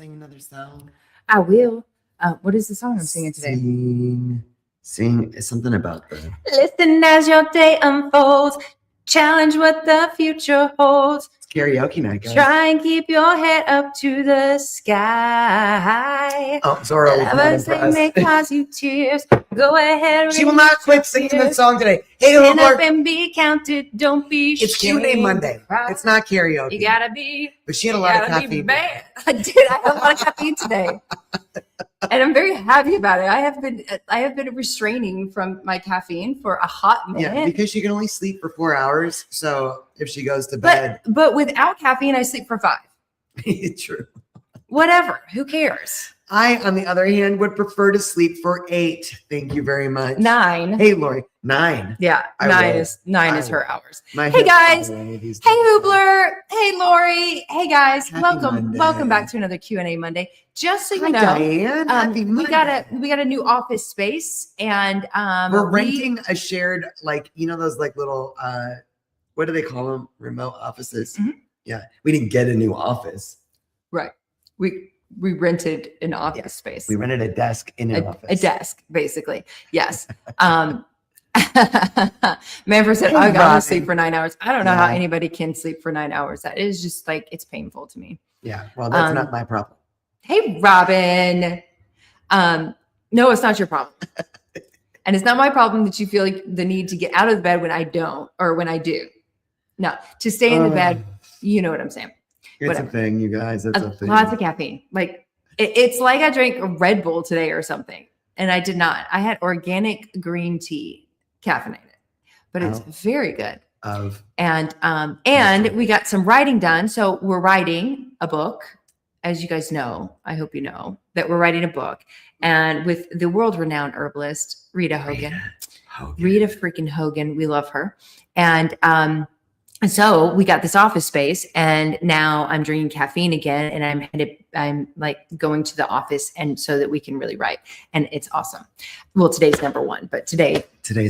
sing another song? I will. What is the song I'm singing today? Sing something about the... Listen as your day unfolds. Challenge what the future holds. It's karaoke night, guys. Try and keep your head up to the sky. Oh, Zora was not Lovers, they impressed. may cause you tears. Go ahead. She will not quit singing the song today. Hey, Stand up Lord. and be counted. Don't be It's Q&A Monday. It's not karaoke. You gotta be. But she had a lot of caffeine. Bad. I did. I had a lot of caffeine today, and I'm very happy about it. I have been restraining from my caffeine for a hot minute. Yeah, because she can only sleep for 4 hours. So if she goes to bed, but without caffeine, I sleep for 5. True. Whatever. Who cares? I, on the other hand, would prefer to sleep for 8. Thank you very much. 9. Hey, Lori, 9. Yeah, I 9 will. is 9 is her hours. My Hey hips guys. are any of these Hey days. Hoobler. Hey Lori. Hey guys. Happy Welcome Monday. back to another Q&A Monday. Just so you Hi, know, Diane. Happy we Monday. got a new office space, and We're renting a shared, like, you know, those like little what do they call them? Remote offices. Mhm. Yeah, we didn't get a new office. Right. We rented an office space. We rented a desk in an office. A desk, basically. Yes. Manfred said, Hey, I gotta Robin. sleep for 9 hours. I don't know how Yeah. anybody can sleep for 9 hours. That is just like, it's painful to me. Yeah, well, that's not my problem. Hey, Robin. No, it's not your problem. And it's not my problem that you feel like the need to get out of the bed when I don't, or when I do. No, to stay in the bed, you know what I'm saying. It's whatever. a thing, you guys. It's a thing. Lots of caffeine. Like it's like I drank a Red Bull today or something, and I did not. I had organic green tea, caffeinated, but it's very good. And we got some writing done. So we're writing a book, as you guys know. I hope you know that we're writing a book, and with the world-renowned herbalist Rita Hogan. Rita freaking Hogan, we love her, and so we got this office space, and now I'm drinking caffeine again, and I'm like going to the office, and so that we can really write, and it's awesome. Well, today's number 1, but today's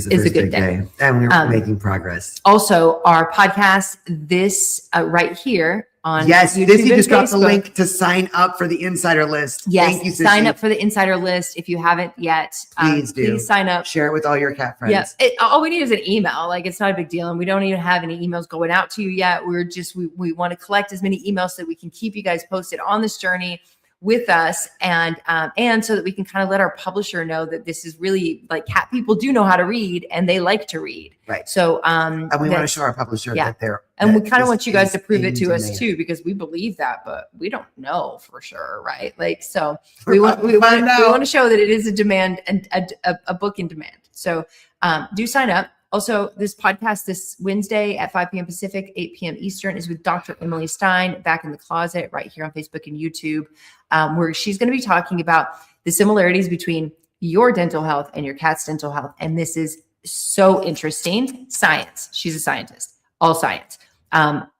a good day, and we're making progress. Also, our podcast, this right here on YouTube Dizzy just and got the link to sign up for the insider list. Yes, Thank you, Sissy. sign up for the insider list if you haven't yet. Please do. Please sign up. Share it with all your cat friends. Yes, all we need is an email. Like, it's not a big deal, and we don't even have any emails going out to you yet. We're just we want to collect as many emails so that we can keep you guys posted on this journey with us, and so that we can kind of let our publisher know that this is really, like, cat people do know how to read, and they like to read. Right. So and we want to show our publisher that they're, and we that kind of this want you guys to prove it to us demand. too, because we believe that, but we don't know for sure, right? Like, so We're we want out. to show that it is a demand and a book in demand. So do sign up. Also, this podcast this Wednesday at 5 p.m. Pacific, 8 p.m. Eastern is with Dr. Emily Stein, Back in the Closet, right here on Facebook and YouTube, where she's going to be talking about the similarities between your dental health and your cat's dental health. And this is so interesting. Science. She's a scientist. All science.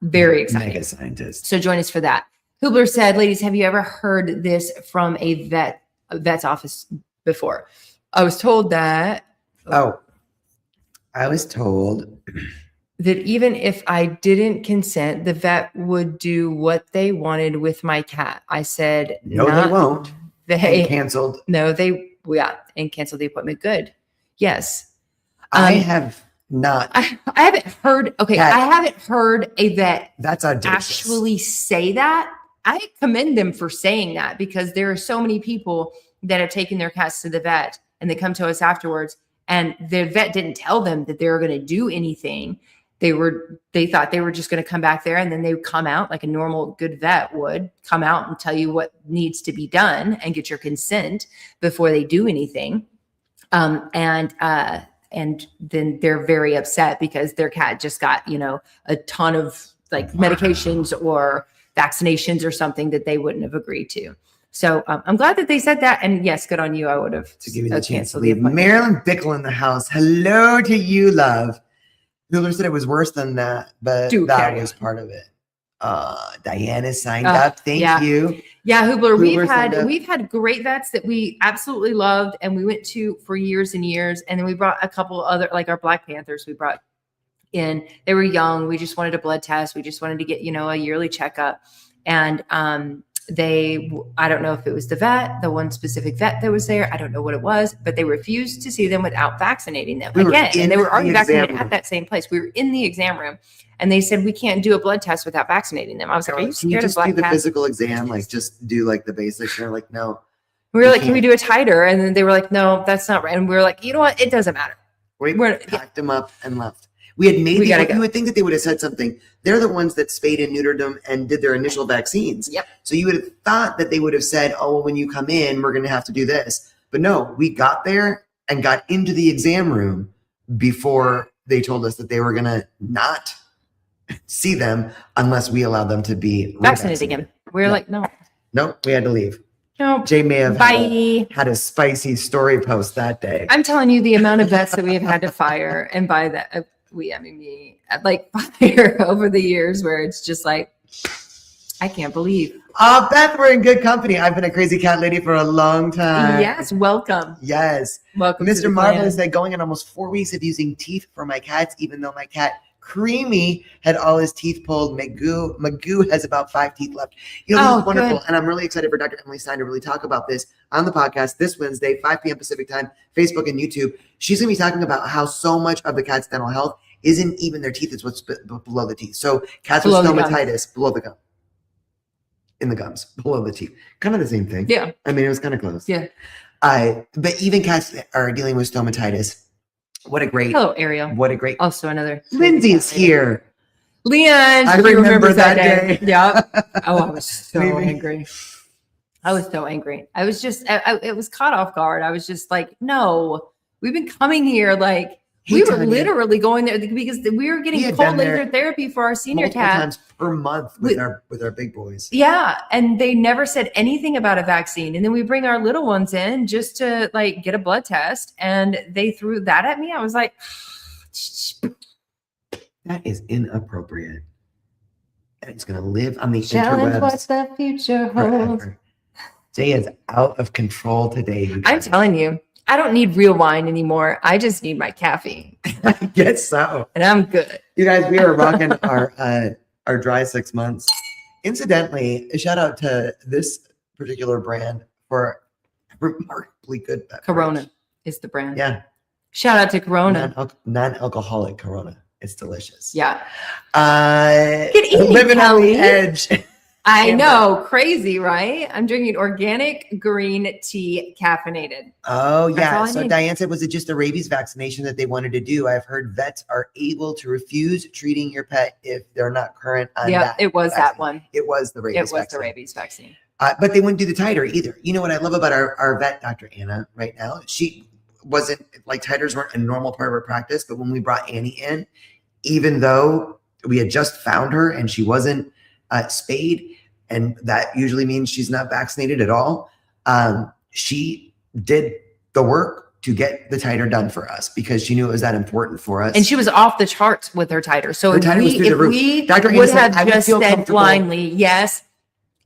Very exciting. Mega scientist. So join us for that. Hubler said, ladies, have you ever heard this from a vet's office before? I was told that. I was told that even if I didn't consent, the vet would do what they wanted with my cat. I said, no, they won't. They canceled. No, and canceled the appointment. Good. Yes. I have not. I haven't heard. Okay. I haven't heard a vet that's audacious. Actually say that. I commend them for saying that, because there are so many people that have taken their cats to the vet and they come to us afterwards, and the vet didn't tell them that they were going to do anything. They thought they were just going to come back there, and then they would come out like a normal good vet would come out and tell you what needs to be done and get your consent before they do anything. And then they're very upset because their cat just got, a ton of like medications or vaccinations or something that they wouldn't have agreed to. So I'm glad that they said that. And yes, good on you. I would have to give you the chance to leave. Marilyn Bickle in the house. Hello to you, love. Hubler said it was worse than that, but that was part of it. Diana signed up. Thank you. Yeah, Hubler, we've had great vets that we absolutely loved and we went to for years and years. And then we brought a couple other, like our Black Panthers, we brought in. They were young. We just wanted a blood test. We just wanted to get, a yearly checkup. And I don't know if it was the one specific vet that was there. I don't know what it was, but they refused to see them without vaccinating them again. And they were already vaccinated at that same place. We were in the exam room and they said, we can't do a blood test without vaccinating them. I was like, are you scared of black cats? Do the cats? physical exam, like just do like the basics. They're like, no. We were like, can we do a titer? And then they were like, no, that's not right. And we were like, you know what? It doesn't matter. We packed them up and left. We had made you would think that they would have said something. They're the ones that spayed and neutered them and did their initial vaccines. Yep. So you would have thought that they would have said, oh, well, when you come in, we're going to have to do this. But no, we got there and got into the exam room before they told us that they were going to not see them unless we allowed them to be vaccinated again. We were like, no. Nope, we had to leave. No. Jay may have had a spicy story post that day. I'm telling you, the amount of vets that we have had to fire, and by that, I mean me, like fire over the years where it's just like, I can't believe. Beth, we're in good company. I've been a crazy cat lady for a long time. Yes, welcome. Yes. Welcome. Mr. Marvelous said, going on almost 4 weeks of using teeth for my cats, even though my cat Creamy had all his teeth pulled. Magoo has about 5 teeth left. You know, this is wonderful. Good. And I'm really excited for Dr. Emily Stein to really talk about this on the podcast this Wednesday, 5 p.m. Pacific time, Facebook and YouTube. She's going to be talking about how so much of the cat's dental health isn't even their teeth, it's what's below the teeth. So cats with stomatitis below the gum. In the gums, below the teeth. Kind of the same thing. Yeah. I mean, it was kind of close. Yeah. But even cats that are dealing with stomatitis. What a great. Hello, Ariel. What a great. Also another. Lindsay's here. Leon. I remember that day. Yeah. Oh, I was so angry. I was so angry. I was just, it was caught off guard. I was just like, no, we've been coming here like, we were literally going there because we were getting cold laser therapy for our senior cat times per month with our big boys. Yeah, and they never said anything about a vaccine. And then we bring our little ones in just to like get a blood test, and they threw that at me. I was like, that is inappropriate. And it's gonna live on the challenge interwebs. What the future holds. Forever. Jay is out of control today. I'm telling you. I don't need real wine anymore. I just need my caffeine. I guess so. And I'm good. You guys, we are rocking our dry 6 months. Incidentally, a shout out to this particular brand for remarkably good beverage. Corona is the brand. Yeah. Shout out to Corona. Non-alcoholic Corona. It's delicious. Yeah. Living on the edge. I know, crazy, right? I'm drinking organic green tea, caffeinated. Oh, yeah. So Diane said, was it just a rabies vaccination that they wanted to do? I've heard vets are able to refuse treating your pet if they're not current on that. It was vaccine. That one. It was the rabies vaccine. It was the rabies vaccine. But they wouldn't do the titer either. You know what I love about our vet, Dr. Anna, right now? She wasn't, like titers weren't a normal part of her practice, but when we brought Annie in, even though we had just found her and she wasn't spayed, and that usually means she's not vaccinated at all. She did the work to get the titer done for us because she knew it was that important for us. And she was off the charts with her titer. So her titer was through the roof. We Dr. would have just said blindly, yes,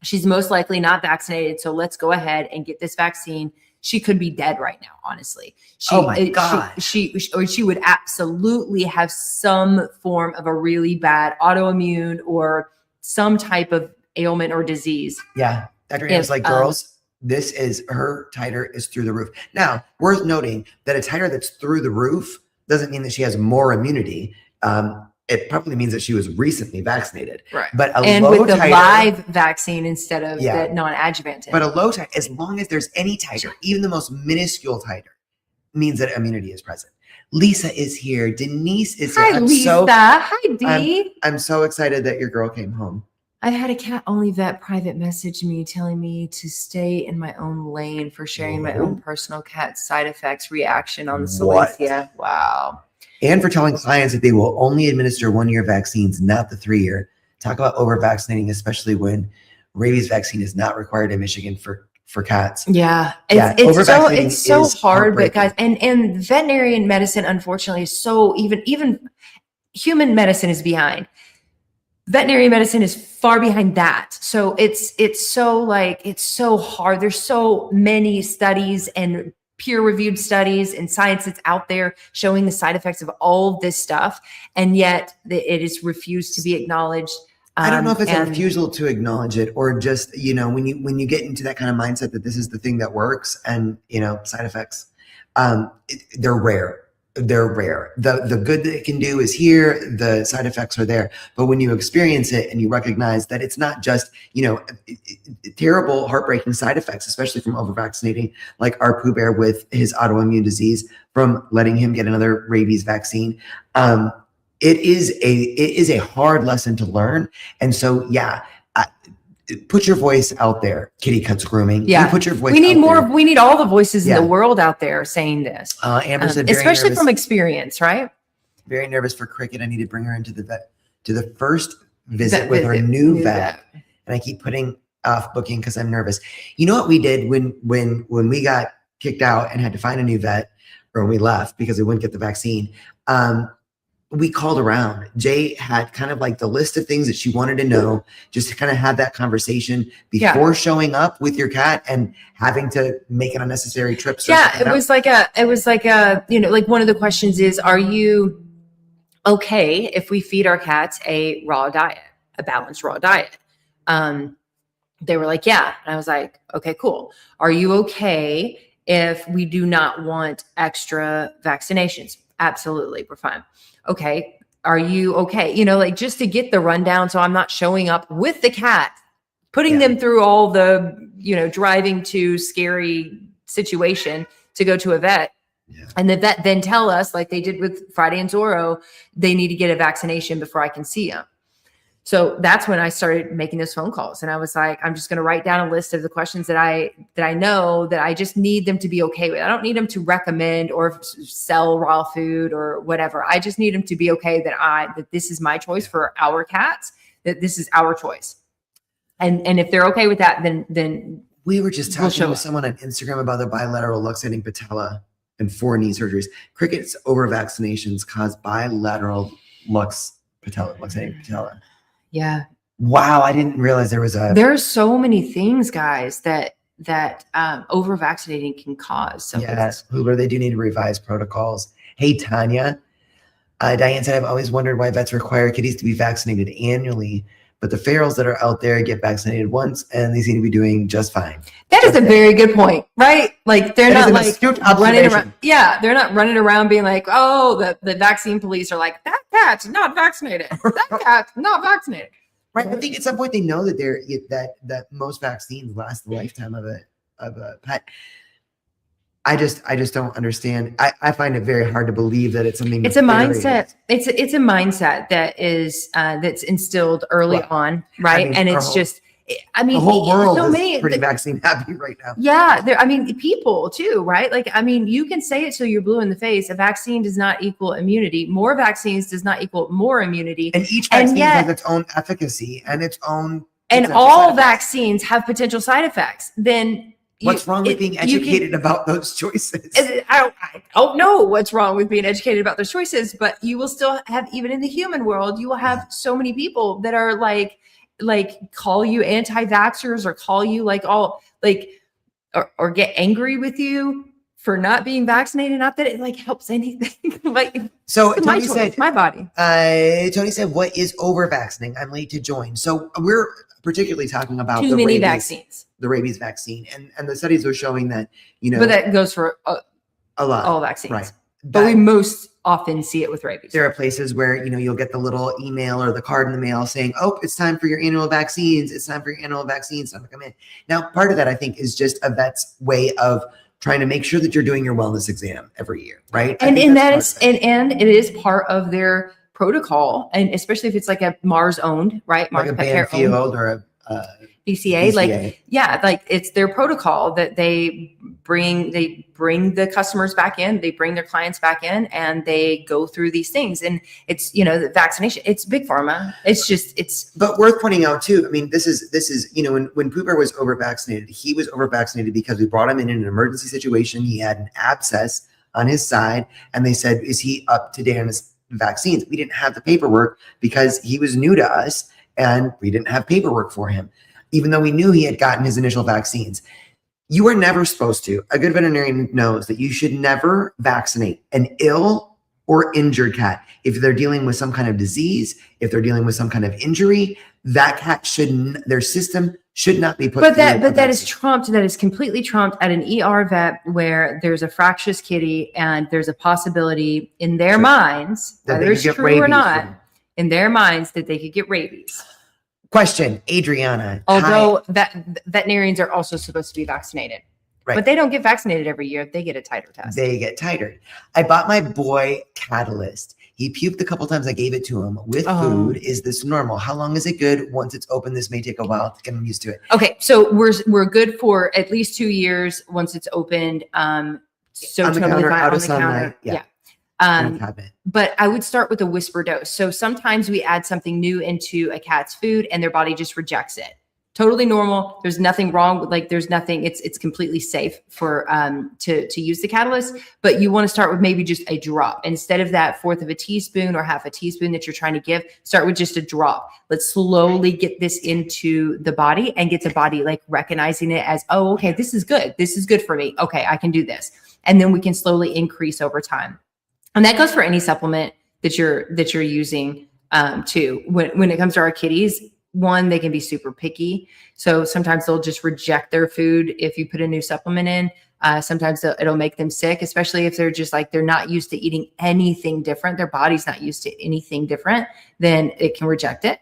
she's most likely not vaccinated. So let's go ahead and get this vaccine. She could be dead right now, honestly. Oh my God. She would absolutely have some form of a really bad autoimmune or some type of ailment or disease. Yeah. Dr. Anna's like, girls, this is her titer is through the roof. Now, worth noting that a titer that's through the roof doesn't mean that she has more immunity. It probably means that she was recently vaccinated. Right. But with the live vaccine instead of the non-adjuvant. But a low titer, as long as there's any titer, even the most minuscule titer, means that immunity is present. Lisa is here. Denise is here. Hi, Lisa. Hi, Dee. I'm so excited that your girl came home. I've had a cat only vet private message me telling me to stay in my own lane for sharing my own personal cat side effects reaction on the Silesia. Wow. And for telling clients that they will only administer 1-year vaccines, not the 3-year. Talk about over-vaccinating, especially when rabies vaccine is not required in Michigan for cats. Yeah. It's so hard, but guys, and veterinarian medicine, unfortunately, is so even human medicine is behind. Veterinary medicine is far behind that. So it's so hard. There's so many studies and peer-reviewed studies and science that's out there showing the side effects of all this stuff. And yet it is refused to be acknowledged. I don't know if it's a refusal to acknowledge it, or just, when you get into that kind of mindset that this is the thing that works, and side effects, they're rare. They're rare. The good that it can do is here. The side effects are there. But when you experience it and you recognize that it's not just, terrible, heartbreaking side effects, especially from over vaccinating, like our Pooh Bear with his autoimmune disease, from letting him get another rabies vaccine. It is a hard lesson to learn. And so, put your voice out there. Kitty Cuts Grooming. Yeah. You put your voice we need out more. there. We need all the voices in the world out there saying this. Amber said, especially from experience, right? Very nervous for Cricket. I need to bring her into the vet to the first visit with her new vet. And I keep putting off booking because I'm nervous. You know what we did when we got kicked out and had to find a new vet, or when we left because we wouldn't get the vaccine? We called around. Jay had kind of like the list of things that she wanted to know, just to kind of have that conversation before showing up with your cat and having to make an unnecessary trip. It was like like one of the questions is, are you okay if we feed our cats a raw diet, a balanced raw diet? They were like, yeah. And I was like, okay, cool. Are you okay if we do not want extra vaccinations? Absolutely. We're fine. Okay. Are you okay? Just to get the rundown. So I'm not showing up with the cat, putting them through all the, driving to scary situation to go to a vet. Yeah. And the vet then tell us, like they did with Friday and Zorro, they need to get a vaccination before I can see them. So that's when I started making those phone calls, and I was like, I'm just going to write down a list of the questions that I know that I just need them to be okay with. I don't need them to recommend or sell raw food or whatever. I just need them to be okay that this is my choice for our cats, that this is our choice. And if they're okay with that, then we were just talking with someone on Instagram about the bilateral luxating patella and 4 knee surgeries. Cricket's over vaccinations cause bilateral luxating patella. Yeah. Wow. I didn't realize there's so many things, guys, that over vaccinating can cause. So yes. Hoover, they do need to revise protocols. Hey, Tanya. Diane said, I've always wondered why vets require kitties to be vaccinated annually, but the ferals that are out there get vaccinated once and they seem to be doing just fine. That is a very good point, right? Like they're not like running around. Yeah, they're not running around being like, oh, the vaccine police are like, that cat's not vaccinated. That cat's not vaccinated. Right. I think at some point they know that that most vaccines last the lifetime of a pet. I just don't understand. I find it very hard to believe that it's something. It's a mindset. It's a mindset that is that's instilled early on, right? And it's the whole world is pretty vaccine happy right now. Yeah, people too, right? Like, you can say it till you're blue in the face. A vaccine does not equal immunity. More vaccines does not equal more immunity. And each vaccine has its own efficacy and its own. And all vaccines have potential side effects. Then. What's wrong with being educated about those choices? I don't know what's wrong with being educated about those choices, but you will still have, even in the human world, you will have so many people that are like call you anti-vaxxers or call you or get angry with you for not being vaccinated. Not that it helps anything. So Tony said, my body. Tony said, what is over vaccinating? I'm late to join. So we're particularly talking about too many vaccines. The rabies vaccine, and the studies are showing that, but that goes for a lot, all vaccines, right? But we most often see it with rabies. There are places where you'll get the little email or the card in the mail saying, "Oh, it's time for your annual vaccines. It's time for your annual vaccines. Time to come in." Now, part of that I think is just a vet's way of trying to make sure that you're doing your wellness exam every year, right? And it is part of their protocol, and especially if it's like a Mars owned, right? Like a Banfield or a BCA. It's their protocol that they bring the customers back in, they bring their clients back in, and they go through these things. And it's, the vaccination, it's big pharma. But worth pointing out too, this is, when Pooh Bear was over vaccinated, he was over vaccinated because we brought him in an emergency situation. He had an abscess on his side, and they said, is he up to date on his vaccines? We didn't have the paperwork because he was new to us, and we didn't have paperwork for him, even though we knew he had gotten his initial vaccines. You are never supposed to. A good veterinarian knows that you should never vaccinate an ill or injured cat. If they're dealing with some kind of disease, if they're dealing with some kind of injury, that cat shouldn't, their system should not be put. But that is trumped. That is completely trumped at an ER vet where there's a fractious kitty and there's a possibility in their minds, whether it's true or not, in their minds that they could get rabies. Question, Adriana. Although veterinarians are also supposed to be vaccinated. Right. But they don't get vaccinated every year. They get a titer test. They get titered. I bought my boy Catalyst. He puked a couple times. I gave it to him with food. Is this normal? How long is it good? Once it's open, this may take a while to get him used to it. Okay, so we're good for at least 2 years once it's opened. So on the totally counter, fine out on of the sunlight. counter. But I would start with a whisper dose. So sometimes we add something new into a cat's food and their body just rejects it. Totally normal. There's nothing wrong with there's nothing. It's completely safe for to use the Catalyst, but you want to start with maybe just a drop instead of that 1/4 of a teaspoon or 1/2 a teaspoon that you're trying to give. Start with just a drop. Let's slowly get this into the body and get the body recognizing it as, oh, okay, this is good. This is good for me. Okay, I can do this, and then we can slowly increase over time. And that goes for any supplement that you're using too. When it comes to our kitties. One, they can be super picky. So sometimes they'll just reject their food if you put a new supplement in. Sometimes it'll make them sick, especially if they're just they're not used to eating anything different. Their body's not used to anything different, then it can reject it.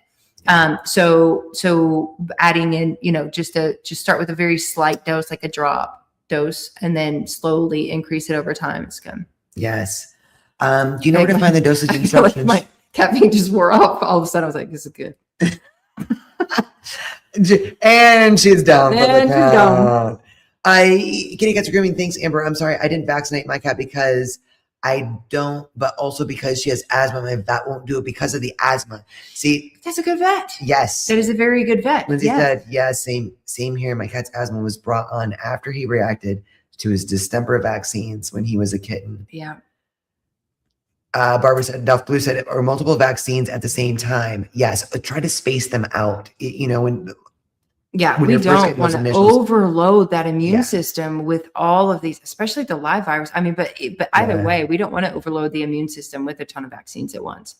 So adding in, just start with a very slight dose, like a drop dose, and then slowly increase it over time. It's good. Yes. Do you know where to find the dosage instructions? My caffeine just wore off. All of a sudden I was like, this is good. And she's down. And she's down. Kitty cats are grooming. Thanks, Amber. I'm sorry, I didn't vaccinate my cat because I don't, but also because she has asthma. My vet won't do it because of the asthma. See, that's a good vet. Yes, that is a very good vet. Lindsay said, "Yeah, same here. My cat's asthma was brought on after he reacted to his distemper vaccines when he was a kitten." Yeah. Barbara said, Duff Blue said, or multiple vaccines at the same time. Yes, but try to space them out. We don't want to overload that immune system with all of these, especially the live virus. I mean, but either way, we don't want to overload the immune system with a ton of vaccines at once.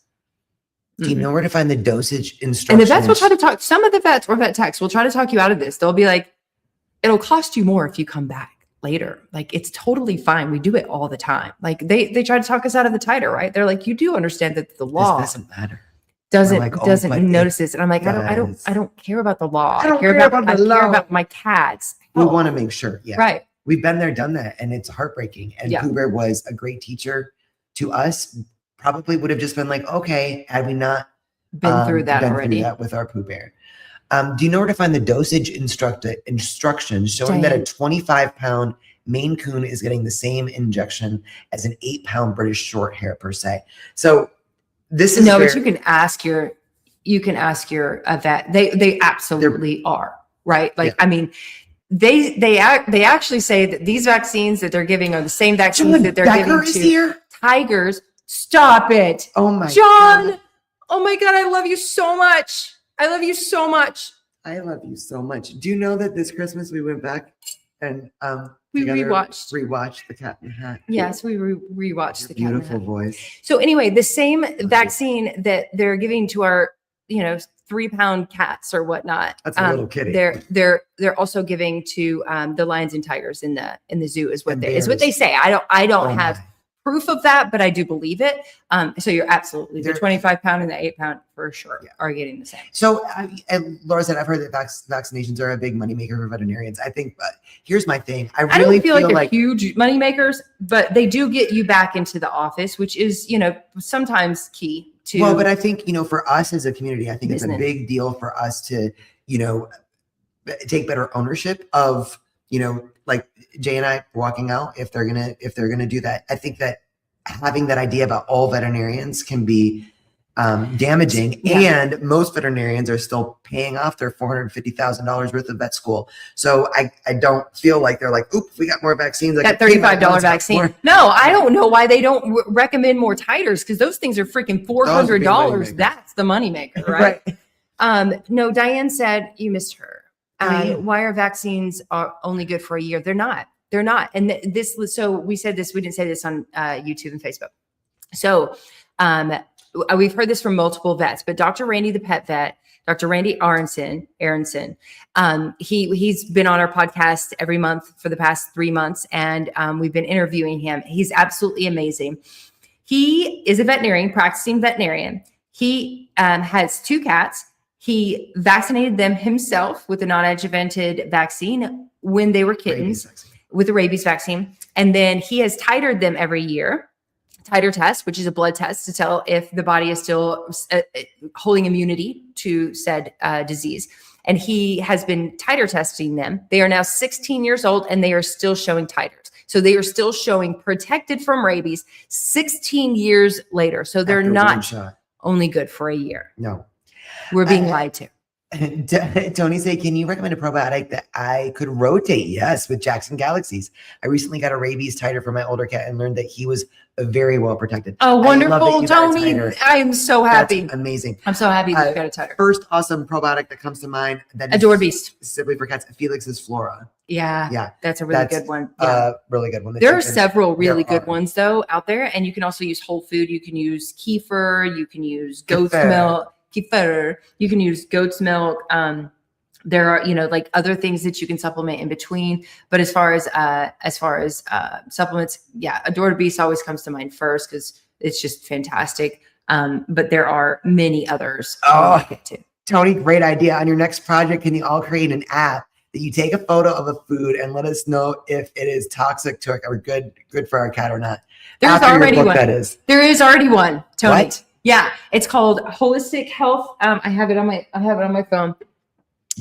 Do you know where to find the dosage instructions? And the vets will try to talk. Some of the vets or vet techs will try to talk you out of this. They'll be like, "It'll cost you more if you come back later." It's totally fine. We do it all the time. They try to talk us out of the titer, right? They're like, you do understand that the law doesn't matter. Doesn't notice this. And I'm like, I don't care about the law. I care about my cats. We want to make sure. Yeah. Right. We've been there, done that. And it's heartbreaking. And Pooh Bear was a great teacher to us. Probably would have just been like, okay, had we not been through that already with our Pooh Bear. Do you know where to find the dosage instructions showing that a 25-pound Maine Coon is getting the same injection as an 8-pound British short hair per se? So this is but you can ask your vet. They absolutely are, right? I mean, they actually say that these vaccines that they're giving are the same vaccines that they're giving to tigers. Stop it. Oh my John. God. Oh my God, I love you so much. I love you so much. I love you so much. Do you know that this Christmas we went back and we rewatched The Cat in the Hat? Yes, we rewatched The Cat in the Hat. Beautiful voice. So anyway, the same vaccine that they're giving to our 3-pound cats or whatnot. That's a little kitty. They're also giving to the lions and tigers in the zoo is what they say. I don't have proof of that, but I do believe it. So you're absolutely the 25-pound and the 8-pound for sure are getting the same. So and Laura said, I've heard that vaccinations are a big moneymaker for veterinarians. I think, but here's my thing. I really don't feel like they're huge money makers, but they do get you back into the office, which is, sometimes key to. Well, but I think, for us as a community, I think it's a big deal for us to, take better ownership of, like Jay and I walking out, if they're gonna do that. I think that having that idea about all veterinarians can be damaging, and most veterinarians are still paying off their $450,000 worth of vet school. So I don't feel like they're like, "Oop, we got more vaccines." Like that $35 vaccine. No, I don't know why they don't recommend more titers, because those things are freaking $400. That's the moneymaker, right? No, Diane said you missed her. Why are vaccines only good for a year? They're not. And so we said this, we didn't say this on YouTube and Facebook. So we've heard this from multiple vets, but Dr. Randy, the pet vet, Dr. Randy Aronson, he's been on our podcast every month for the past 3 months, and we've been interviewing him. He's absolutely amazing. He is a veterinarian, practicing veterinarian. He has 2 cats. He vaccinated them himself with a non-adjuvanted vaccine when they were kittens, with a rabies vaccine. And then he has titered them every year. Titer test, which is a blood test to tell if the body is still holding immunity to said disease. And he has been titer testing them. They are now 16 years old and they are still showing titers. So they are still showing protected from rabies 16 years later. So they're not only good for a year. No. We're being lied to. Tony say, can you recommend a probiotic that I could rotate? Yes, with Jackson Galaxies. I recently got a rabies titer for my older cat and learned that he was very well protected. Oh, wonderful, Tony. I am so happy. That's amazing. I'm so happy that you got a titer. First awesome probiotic that comes to mind. That Adored Beast. Specifically for cats, Felix's Flora. Yeah. That's a really good one. Yeah. Really good one. There are several really good ones though out there. And you can also use whole food. You can use kefir. You can use goat's milk. Kefir. You can use goat's milk. There are, like other things that you can supplement in between. But as far as supplements, Adored Beast always comes to mind first because it's just fantastic. But there are many others. Oh, Tony, great idea. On your next project, can you all create an app that you take a photo of a food and let us know if it is toxic to or good for our cat or not? There's already one. That is. There is already one, Tony. What? Yeah, it's called Holistic Health. I have it on my phone.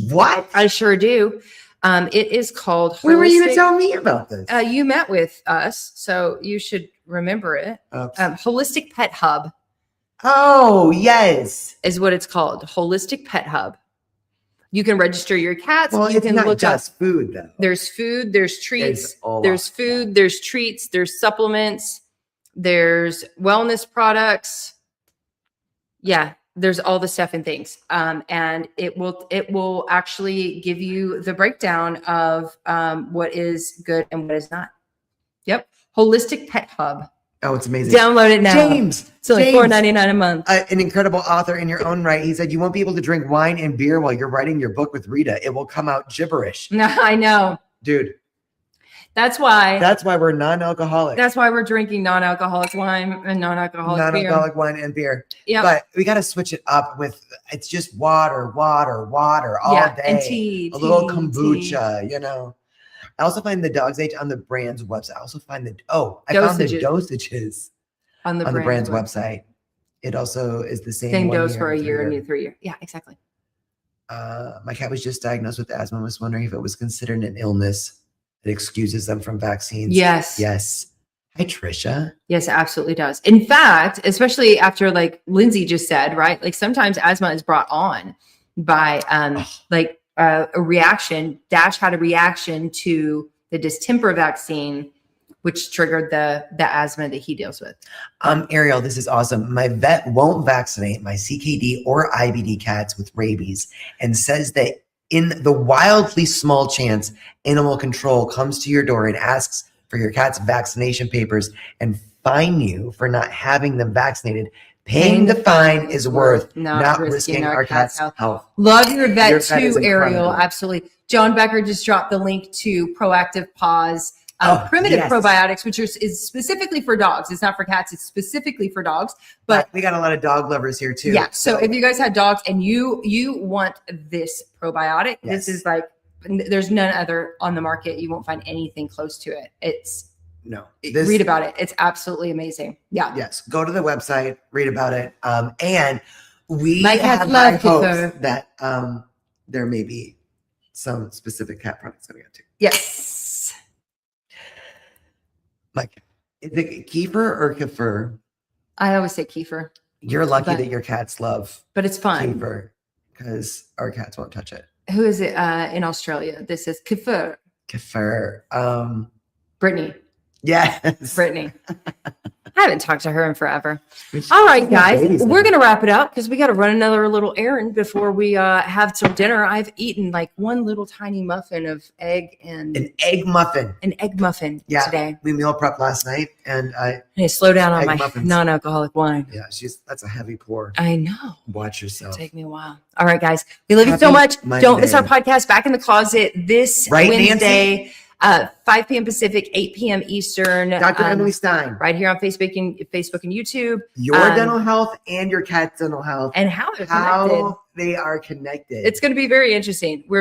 What? I sure do. It is called Holistic. When were you going to tell me about this? You met with us, so you should remember it. Holistic Pet Hub. Oh, yes. Is what it's called. Holistic Pet Hub. You can register your cats. Well, you it's can not look just up. food, though. There's food, there's treats, there's food, there's treats, there's supplements, there's wellness products. Yeah, there's all the stuff and things. And it will actually give you the breakdown of what is good and what is not. Yep. Holistic Pet Hub. Oh, it's amazing. Download it now. James. It's only $4.99 a month. An incredible author in your own right. He said, you won't be able to drink wine and beer while you're writing your book with Rita. It will come out gibberish. I know. Dude. That's why we're non-alcoholic. That's why we're drinking non-alcoholic wine and non-alcoholic wine and beer. Yeah. But we got to switch it up with, it's just water all day. And tea. A little kombucha, I also find the Dog's Age on the brand's website. I also find found the dosages on the brand's website. It also is the same dose for a year and 3 year. Yeah, exactly. My cat was just diagnosed with asthma. I was wondering if it was considered an illness that excuses them from vaccines. Yes. Hi, Trisha. Yes, it absolutely does. In fact, especially after like Lindsay just said, right? Like sometimes asthma is brought on by a reaction. Dash had a reaction to the distemper vaccine, which triggered the asthma that he deals with. Ariel, this is awesome. My vet won't vaccinate my CKD or IBD cats with rabies and says that in the wildly small chance animal control comes to your door and asks for your cat's vaccination papers and fine you for not having them vaccinated, paying the fine is worth not risking our cat's health. Love your vet too, Ariel. Absolutely. John Becker just dropped the link to Proactive Paws. Primitive probiotics, which is specifically for dogs. It's not for cats. It's specifically for dogs. But we got a lot of dog lovers here too. Yeah. So if you guys have dogs and you want this probiotic, this is like, there's none other on the market. You won't find anything close to it. Read about it. It's absolutely amazing. Yeah. Yes. Go to the website, read about it. And we have high hopes that there may be some specific cat products coming out too. Yes. Like, is it kefir or kefir? I always say kefir. You're lucky that your cats love but it's fun. Kefir because our cats won't touch it. Who is it in Australia? This is kefir. Kefir. Brittany. Yes. Brittany. I haven't talked to her in forever. All right, guys, we're going to wrap it up because we got to run another little errand before we have some dinner. I've eaten like one little tiny muffin of egg and an egg muffin today. We meal prepped last night, and I slow down on my non-alcoholic wine. Yeah, that's a heavy pour. I know. Watch yourself. It'll take me a while. All right, guys, we love you so much. Monday. Don't miss our podcast, Back in the Closet, this Wednesday. 5 p.m. Pacific, 8 p.m. Eastern. Dr. Emily Stein. Right here on Facebook and YouTube. Your dental health and your cat's dental health. And how they are connected. It's going to be very interesting. We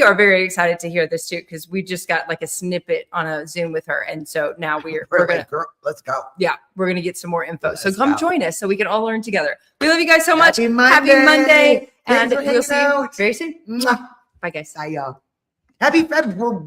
are very excited to hear this too, because we just got like a snippet on a Zoom with her. And so now we're going to, girl, let's go. Yeah, we're going to get some more info. So come join us so we can all learn together. We love you guys so much. Happy Monday. And we'll see you very soon. Bye, guys. Bye, y'all. Happy February.